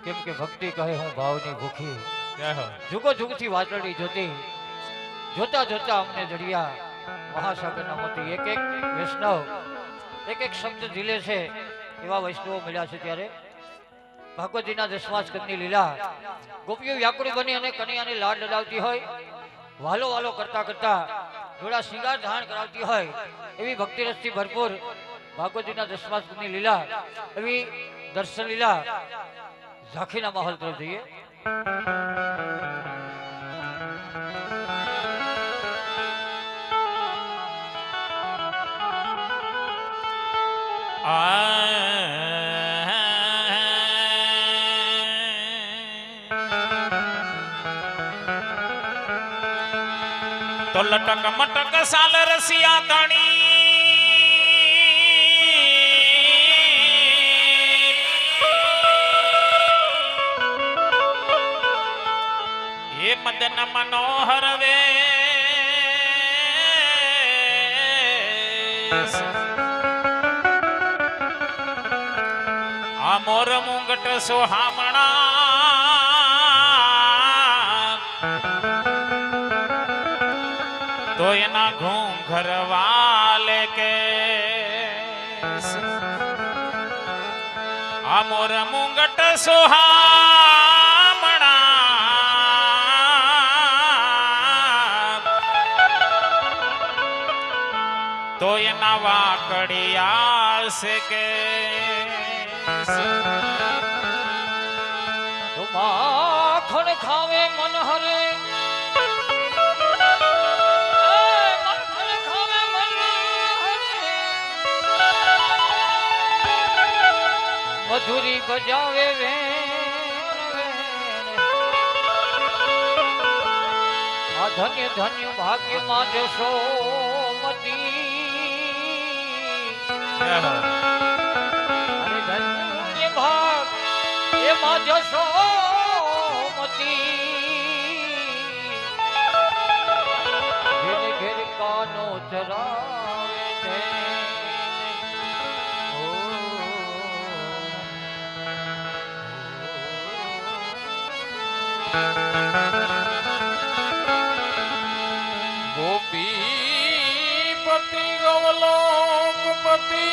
કેમ કે ભક્તિ કહે હું ભાવની ભૂખી જય હો. જુગો જુગથી વાતડી જોતી જોતા જોતા અમને જડિયા મહાસાગરના મોતી એક એક વૈષ્ણવ એક એક શબ્દ ઝીલે છે એવા વૈષ્ણવો મળ્યા છે ત્યારે ભાગવતીના દસમા સ્કંદની લીલા ગોપીઓ વ્યાકુળ બની અને કનૈયાની લાડ લડાવતી હોય વાલો વાલો કરતા કરતા થોડા શિંગાર ધારણ કરાવતી હોય એવી ભક્તિ રસથી ભરપૂર ભાગવતીના દસમા સ્કંદની લીલા એવી દર્શન લીલા ઝાંખીના માહોલ તરફ જઈએ. તો લટક મટક સાલ રસિયા તણી એ મદન મનોહર વે આ મોર મુંગટ સોહામણા તો એના ઘૂંઘર વાલે કે આ મોર મુંગટ સોહામણા તો એના વાકડિયા છે કે માખણ ખાવે મન હરે મધુરી બજાવે આ ધન્ય ધન્ય ભાગ્યમાં જશો મતી અરે ધન્ય ભાગ એમાં જશો મતી ઘેર ઘેર કાનો ચરાવે છે. ગોપીપતિ ગવલોકપતિ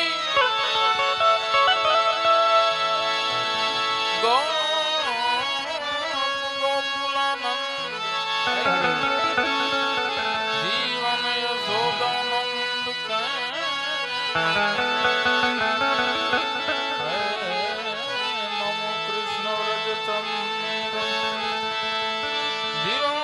ગોકુલાનંદ જીવન યશોદાનંદ નમો કૃષ્ણ વ્રજચંદ્ર જીવન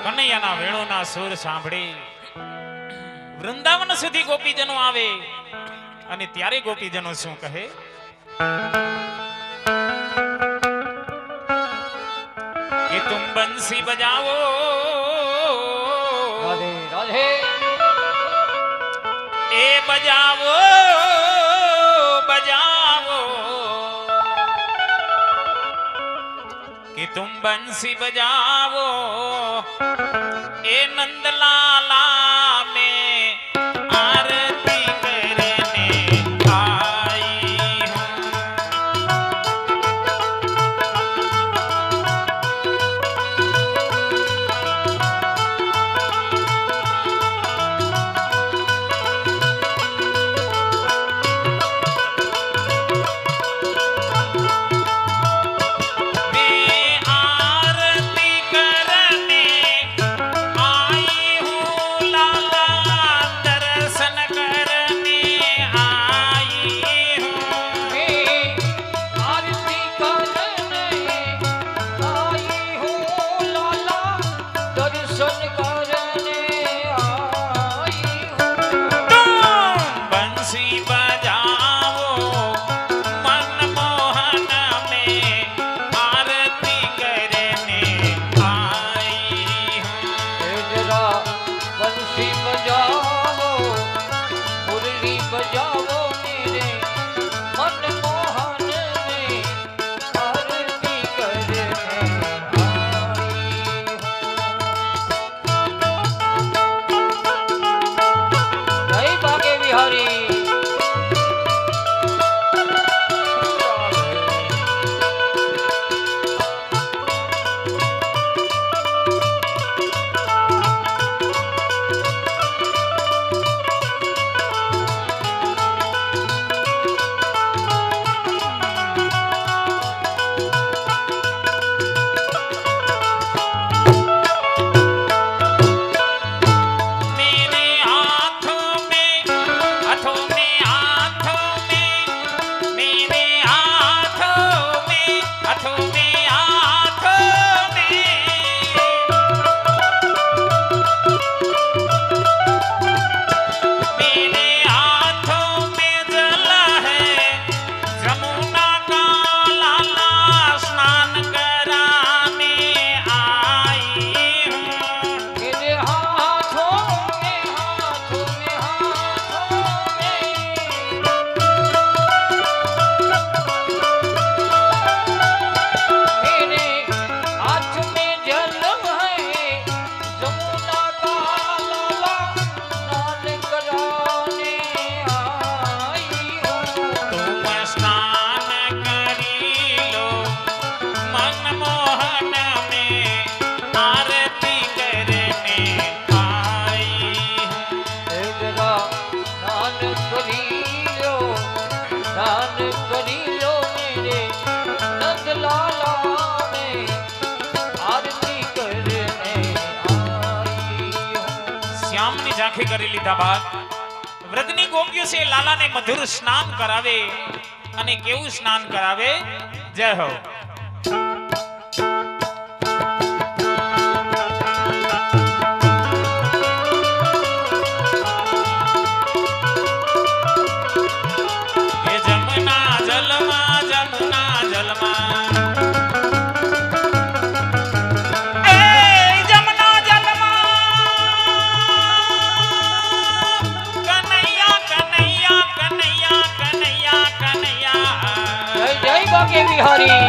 કનૈયાના વેણોના સુર સાંભળી વૃંદાવન સુધી ગોપીજનો આવે અને ત્યારે ગોપીજનો શું કહે? કે તુમ બંસી બજાવો રાધે રાધે એ બજાવો બજાવો कि तुम बंसी बजाओ ए नंदलाला में आरती करने आई हूँ. मैं आरती करने आई हूँ हाथों में मेरे हाथों में जल है जमुना का लाला स्नान कराने आई हूँ मेरे हाथों में मेरे हाथ में जल है जमुना का लाला स्नान कराने आई हूँ तुम स्नान करी लो मनमोहन में आरती करने आई हूँ जरा स्नान करी लो मेरे नंद लाला ने आरती करने आई हूँ श्याम ने झांखे કરી લીધા બાદ વ્રતની ગોપીઓ સે લાલાને મધુર સ્નાન કરાવે અને કેવું સ્નાન કરાવે જય હો એ જમના જલમાં એ જમના જલમાં કનૈયા જય જય બાકે બિહારી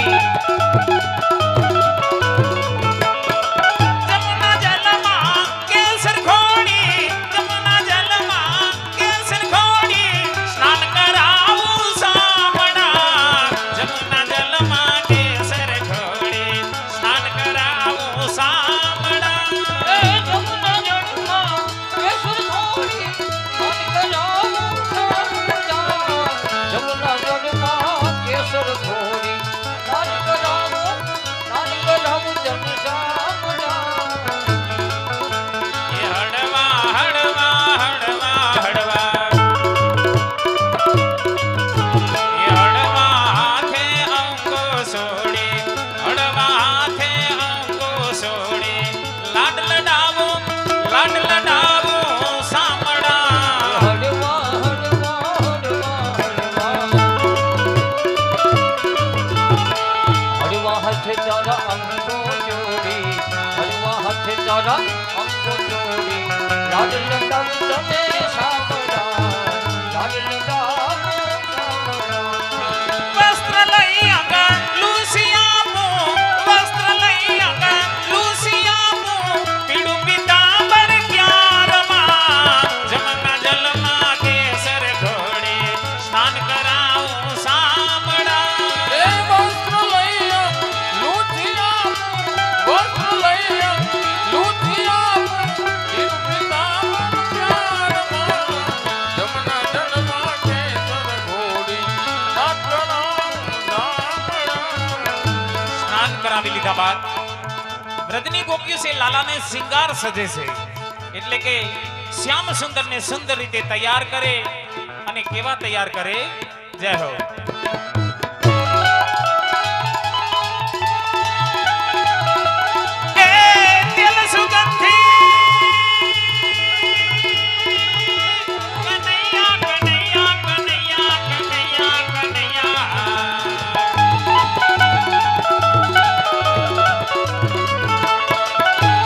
જમના જલમાં કેસર ઘોડી જમના જલમાં કેસર ઘોડી સ્નાન કરાવું સામણા જમના જલમાં કેસર ઘોડી સ્નાન કરાવું સામણા એ જમુના જળમાં કેસર ઘોડી સ્નાન કરાવું સામડા જમુના જળમાં કેસર ઘોડી સ્નાન કરાવું જન સામડા એ હળવા હળવા હળવા હળવા એ હળવા હાથે અંગો સોડી હળવા હાથે અંગો સોડી લાડ લડાવો સામડા હળવા હળવા હાથે તારા અંગો જોડી હળવા હાથે તારા અંગો જોડી લાડ લડાવું તને સામડા લાડ લડાવું સામડા વસ્ત્ર લઈ આગળ લૂસિયામું વસ્ત્ર લઈ આગળ લૂસિયામું પીળું પીતાંબર ક્યારમાં જમના જલમાં કેસર ઘોડી સ્નાન કરાવું સામડા એ વસ્ત્ર લઈ લૂંટિયા પીરું પિતાંબર પ્યારમાં જમના જળમાં કેસર ઘોડી નાટ કરાવું સામડા સ્નાન કરાવી લીધા બાદ વ્રતની ગોપીઓ સે લાલાને શિંગાર સજે છે એટલે કે શ્યામ સુંદરને સુંદર રીતે તૈયાર કરે અને કેવા તૈયાર કરે જય હો એ તેલ સુગંધી કનૈયા કનૈયા કનૈયા કનૈયા કનૈયા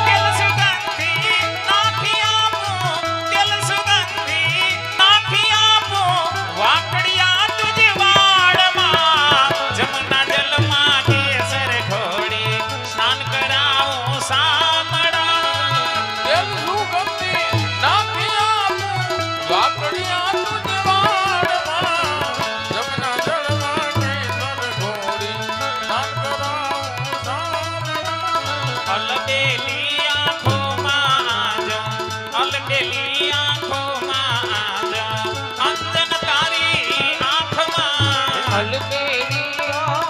તેલ સુગંધી નાખી આપું તેલ સુગંધી નાખી આપું વાકડિયા તુજ વાડમાં જમના જલમાં કેસર ઘોડી સ્નાન કરાવું સામડા તેલ સુગંધી નાખી આપું વાકડિયા તુજ વાડમાં જમના જળમાં કેસર ઘોડી સ્નાન કરાવું સામડા અલબેલી આંખોમાં આજો અલબેલી આંખોમાં આજો અંજન તારી આંખમાં અલબેલિયા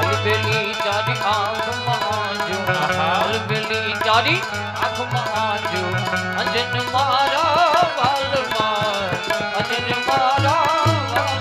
અલબેલી તારી આંખમાં જો અલબેલી તારી આંખમાં જો અંજન મારા વાલમાં અંજન મારા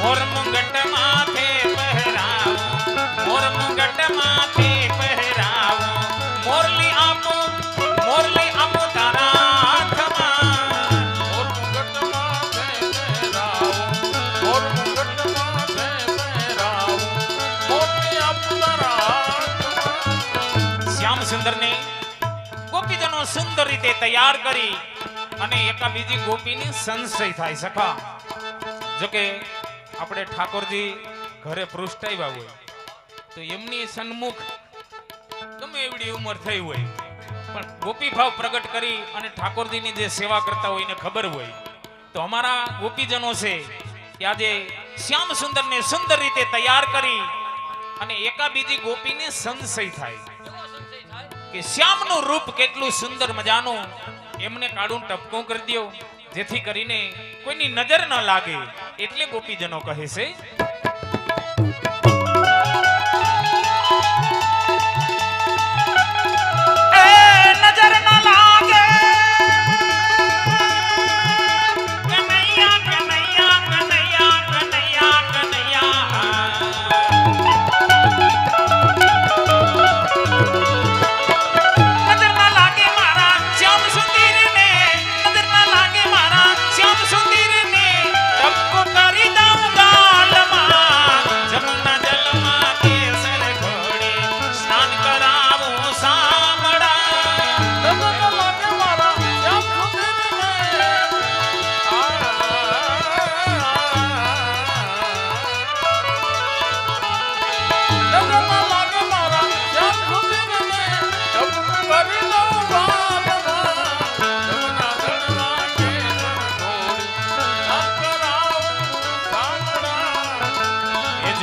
મોર મુંગટ માથે પહેરાવું, મોર મુંગટ માથે પહેરાવું, મોરલી આપું તારા હાથમાં. મોર મુગટ માથે પહેરાવું, મોર મુગટ માથે પહેરાવું, મોરલી આપું તારા હાથમાં. શ્યામ સુંદરને ગોપીજનો સુંદર રીતે તૈયાર કરી અને એકા બીજી ગોપીને સંશય થાય સખા. જોકે આપણે ઠાકોરજી ઘરે પૃષ્ઠ આવ્યા હોય તો એમની સન્મુખ ગમે એવડી ઉંમર થઈ હોય પણ ગોપી ભાવ પ્રગટ કરી અને ઠાકોરજીની જે સેવા કરતા હોય એને ખબર હોય તો અમારા ગોપીજનો છે કે આજે શ્યામ સુંદરને સુંદર રીતે તૈયાર કરી અને એકા બીજી ગોપીને સંશય થાય કે શ્યામનું રૂપ કેટલું સુંદર મજાનું, એમને કાઢું ટપકું કરી દ્યો જેથી કરીને કોઈની નજર ન લાગે. એટલે ગોપીજનો કહે છે એ નજર ન લાગે કનૈયા કનૈયા કનૈયા કનૈયા કનૈયા.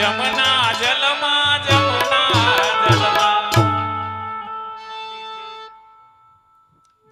જમના જલમાં